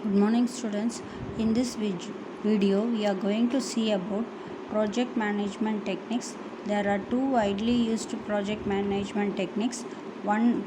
Good morning students. In this video we are going to see about project management techniques. There are two widely used project management techniques.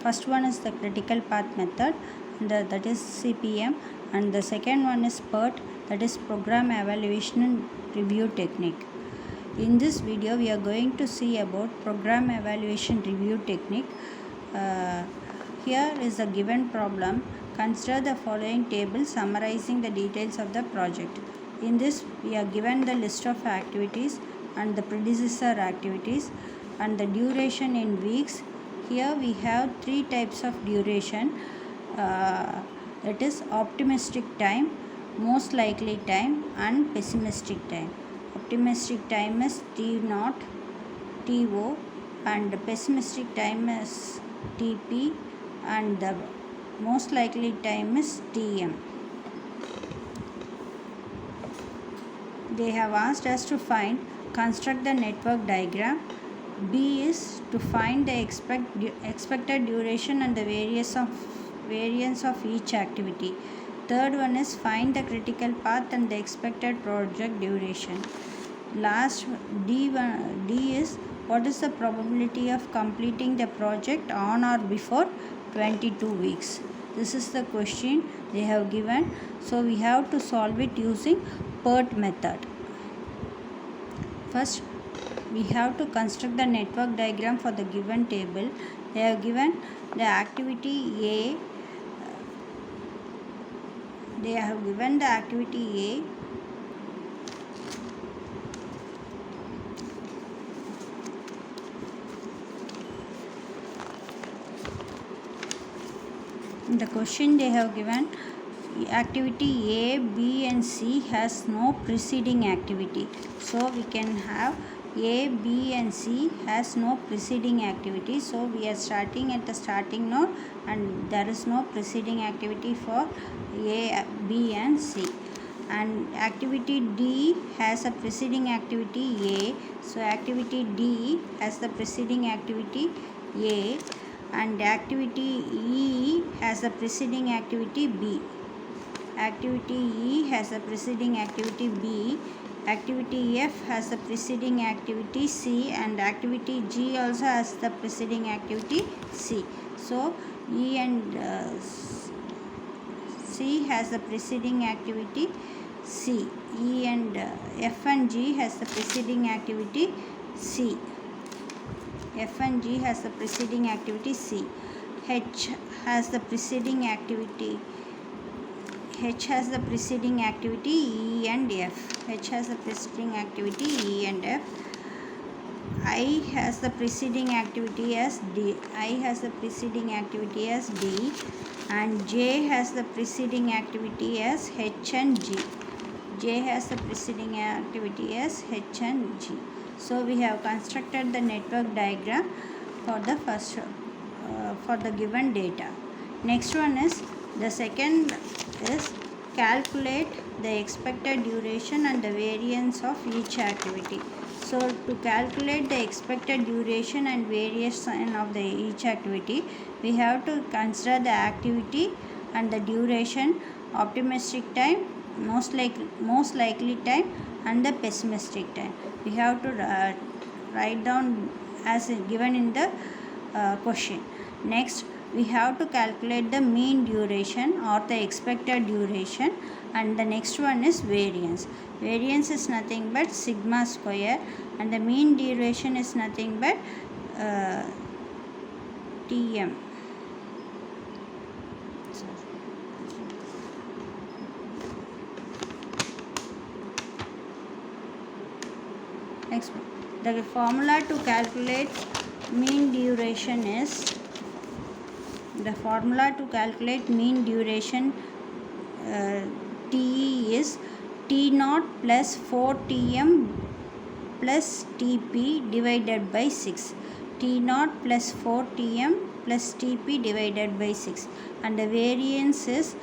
First one is the critical path method, and that is CPM, and the second one is PERT, that is program evaluation and review technique. In this video we are going to see about program evaluation review technique. Here is a given problem. Consider the following table summarizing the details of the project. In this, we are given the list of activities and the predecessor activities and the duration in weeks. Here we have three types of duration. That is optimistic time, most likely time, and pessimistic time. Optimistic time is T0, TO, and pessimistic time is TP, and the most likely time is TM. They have asked us to construct the network diagram. B is to find the expected duration and the variance of each activity. Third one is find the critical path and the expected project duration. Last D is what is the probability of completing the project on or before 22 weeks. This is the question they have given. So we have to solve it using PERT method. First, we have to construct the network diagram for the given table. They have given the activity A. They have given the activity A. In the question they have given activity A, B and C has no preceding activity. So we can have A, B and C has no preceding activity. So we are starting at the starting node and there is no preceding activity for A, B and C. And activity D has a preceding activity A. So activity D has the preceding activity A, and activity E has the preceding activity B. Activity E has a preceding activity B. Activity F has the preceding activity C, and activity G also has the preceding activity C. So E and C has the preceding activity C. E and F and G has the preceding activity C. F and G has the preceding activity C. H has the preceding activity. H has the preceding activity E and F. H has the preceding activity E and F. I has the preceding activity as D. I has the preceding activity as D, and J has the preceding activity as H and G. J has the preceding activity as H and G. So we have constructed the network diagram for the first for the given data. Next one is the second is calculate the expected duration and the variance of each activity. So to calculate the expected duration and variation of each activity, we have to consider the activity and the duration, optimistic time, most likely time, and the pessimistic time. We have to write down as given in the question. Next, we have to calculate the mean duration or the expected duration, and the next one is variance. Variance is nothing but sigma square, and the mean duration is nothing but Tm. Next, the formula to calculate mean duration is TE is T0 plus 4Tm plus TP divided by 6. T0 plus 4Tm plus TP divided by 6, and the variance is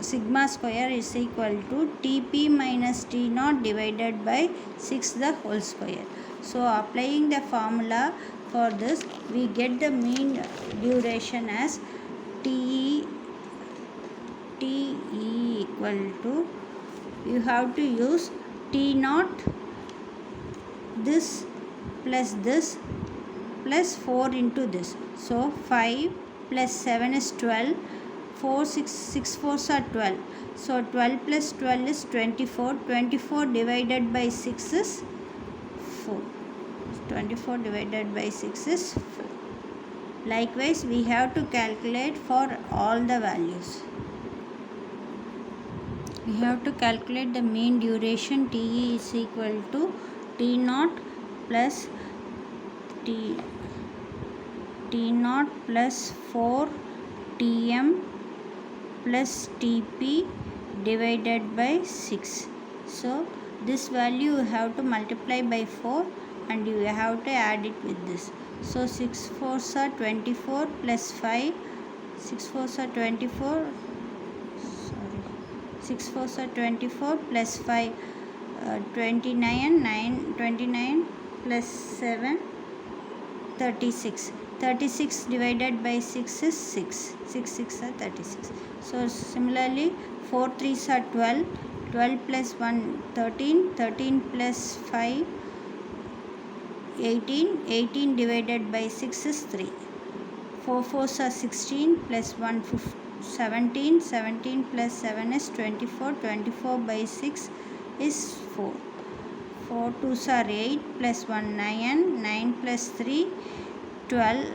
sigma square is equal to TP minus T0 divided by 6 the whole square. So applying the formula for this, we get the mean duration as TE equal to, you have to use T naught, this plus 4 into this. So 5 plus 7 is 12. 6 fours are 12. So 12 plus 12 is 24. 24 divided by 6 is 4. 24 divided by 6 is 4. Likewise, we have to calculate for all the values. We have to calculate the mean duration. TE is equal to T naught plus T naught plus 4 Tm plus Tp divided by 6. So this value you have to multiply by 4 and you have to add it with this. So 6 fours are 24 plus 5. 6 fours are 24. 6 fours are 24 plus 5, 29 plus 7, 36. 36 divided by 6 is 6. 6 6 are 36. So similarly 4 3s are 12. 12 plus 1 13. 13 plus 5 18. 18 divided by 6 is 3. 4 4s are 16 plus 1 17. 17 plus 7 is 24. 24 by 6 is 4. 4 2s are 8 plus 1 9. 9 plus 3 12.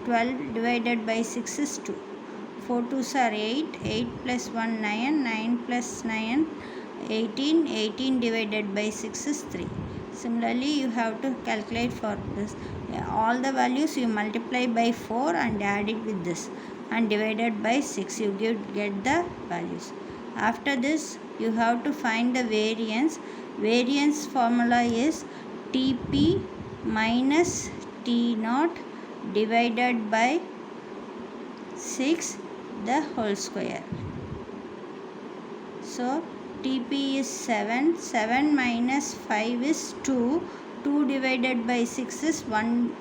12 divided by 6 is 2. 4 2s are 8. 8 plus 1 9. 9 plus 9 18. 18 divided by 6 is 3. Similarly, you have to calculate for this. All the values you multiply by 4 and add it with this and divided by 6. You get the values. After this, you have to find the variance. Variance formula is Tp minus T naught divided by 6 the whole square. So Tp is 7. 7 minus 5 is 2. 2 divided by 6 is 1.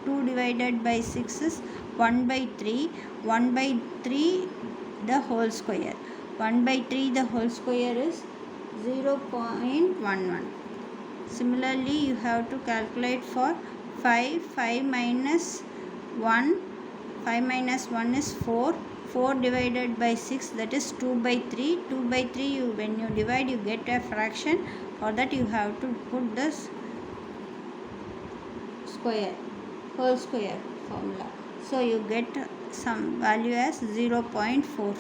2 divided by 6 is 1 by 3. 1 by 3 the whole square. 1 by 3 the whole square is 0.11. Similarly, you have to calculate for 5. 5 minus 1. 5 minus 1 is 4. 4 divided by 6, that is 2 by 3. 2 by 3, when you divide, you get a fraction. For that, you have to put this square, whole square formula. So you get some value as 0.44.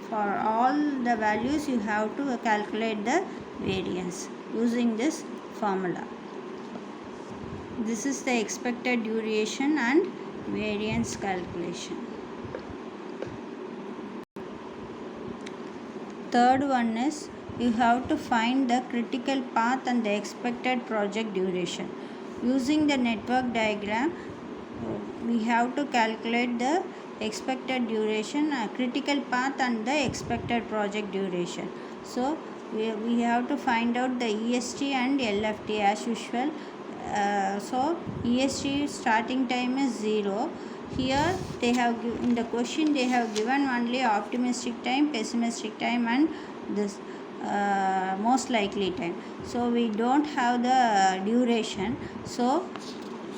For all the values, you have to calculate the variance using this formula. This is the expected duration and variance calculation. Third one is you have to find the critical path and the expected project duration. Using the network diagram, we have to calculate the expected duration, critical path and the expected project duration. So we have to find out the EST and LFT as usual. So EST starting time is 0. Here they have in the question they have given only optimistic time, pessimistic time and this most likely time. So we don't have the duration. So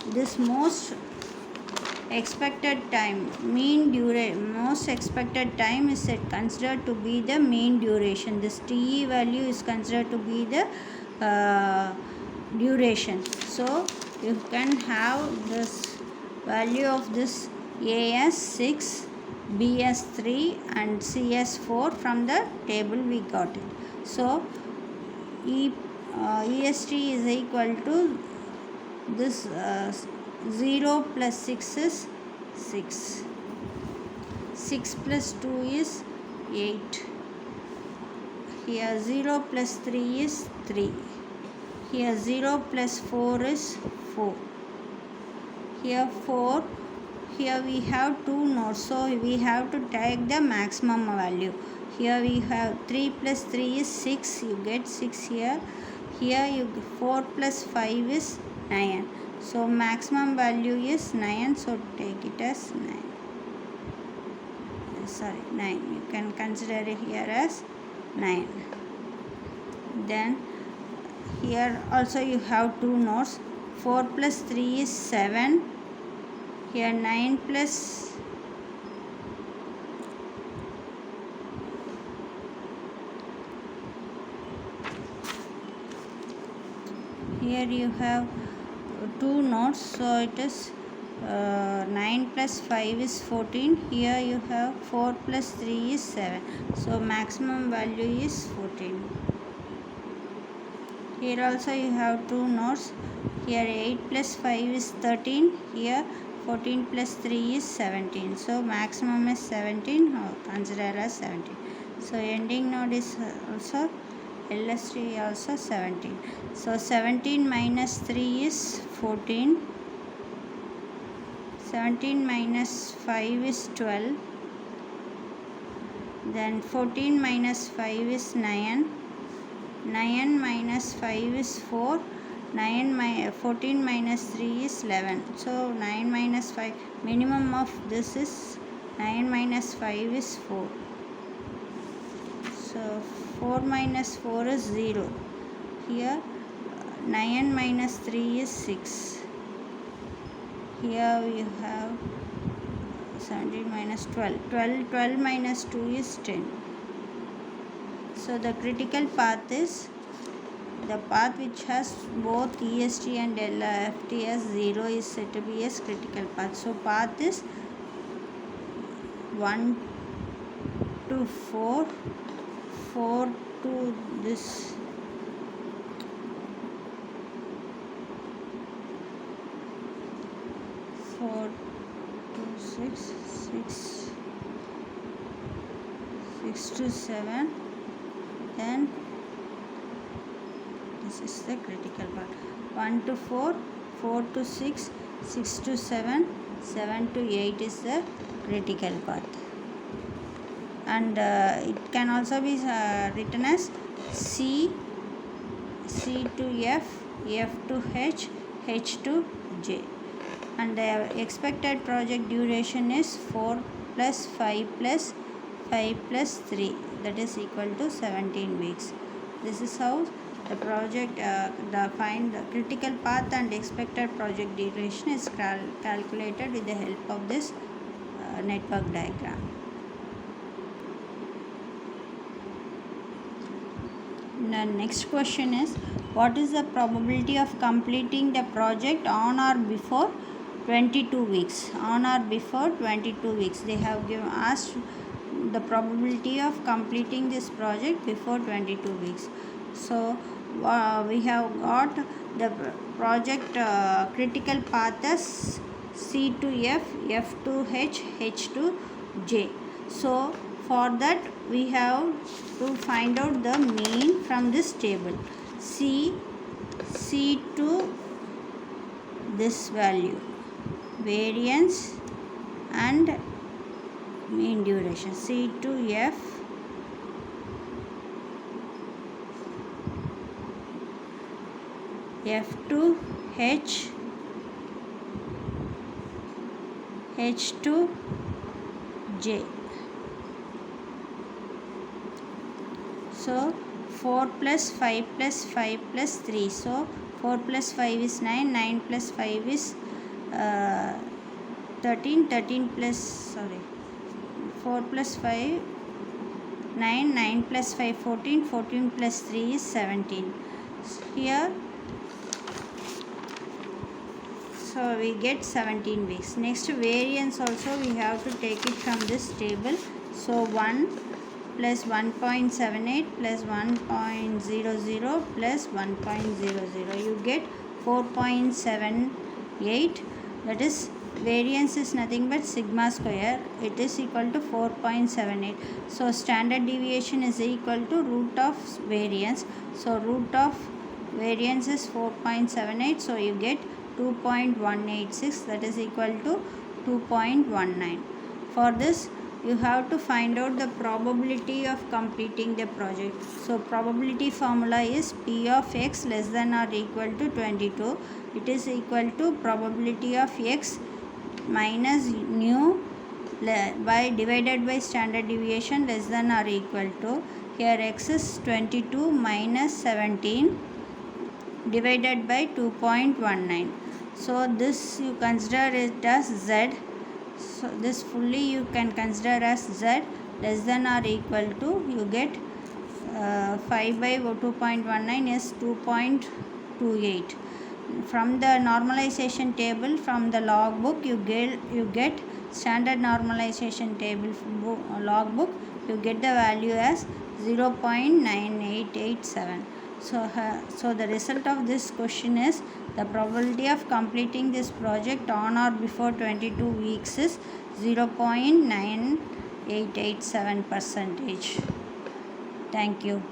this most expected time, most expected time is considered to be the mean duration. This TE value is considered to be the duration. So you can have this value of this A as 6, B as 3 and C as 4 from the table we got it. So EST is equal to this 0 plus 6 is 6. 6 plus 2 is 8. Here 0 plus 3 is 3. Here 0 plus 4 is 4. Here 4. Here we have 2 nodes. So we have to take the maximum value. Here we have 3 plus 3 is 6. You get 6 here. Here you 4 plus 5 is 9. So maximum value is 9. So take it as 9. 9. You can consider it here as 9. Then here also you have 2 nodes. 4 plus 3 is 7. Here 9 plus here you have 2 nodes, so it is 9 plus 5 is 14. Here you have 4 plus 3 is 7, so maximum value is 14. Here also you have 2 nodes. Here 8 plus 5 is 13. Here 14 plus 3 is 17, so maximum is 17, consider as 17. So ending node is also LS3 also 17. So 17 minus 3 is 14. 17 minus 5 is 12. Then 14 minus 5 is 9. 9 minus 5 is 4. 14 minus 3 is 11. So 9 minus 5, minimum of this is 9 minus 5 is 4. So 4 minus 4 is 0. Here 9 minus 3 is 6. Here we have 17 minus 12. 12 minus 2 is 10. So the critical path is the path which has both EST and LFT as 0 is said to be as critical path. So path is 1 to 4, 4 to this, 4 to 6, 6 to 7. Then this is the critical part. 1 to 4, 4 to 6, 6 to 7, 7 to 8 is the critical path. And it can also be written as C to F, F to H, H to J. And the expected project duration is 4 plus 5 plus 5 plus 3, that is equal to 17 weeks. This is how the project find the critical path and expected project duration is calculated with the help of this network diagram. The next question is, what is the probability of completing the project on or before 22 weeks? On or before 22 weeks. They have asked the probability of completing this project before 22 weeks. So we have got the project critical path as C to F, F to H, H to J. So for that we have to find out the mean from this table. C to this value, variance and mean duration. C to F, F to H, H to J. So 4 plus 5 plus 5 plus 3. So 4 plus 5 is 9. 9 plus 5 is 13. 13 plus 4 plus 5 9. 9 plus 5 14. 14 plus 3 is 17. Here so we get 17 weeks. Next, variance also we have to take it from this table. So 1 plus 1.78 plus 1.00 plus 1.00, you get 4.78. that is variance is nothing but sigma square, it is equal to 4.78. so standard deviation is equal to root of variance, so root of variance is 4.78, so you get 2.186, that is equal to 2.19. for this you have to find out the probability of completing the project. So probability formula is P of x less than or equal to 22. It is equal to probability of x minus nu by divided by standard deviation less than or equal to Here x is 22 minus 17 divided by 2.19. So this you consider it as z. So this fully you can consider as z less than or equal to, you get 5 by 2.19 is 2.28. From the normalization table, from the log book, you get standard normalization table log book, you get the value as 0.9887. So the result of this question is the probability of completing this project on or before 22 weeks is 0.9887%. Thank you.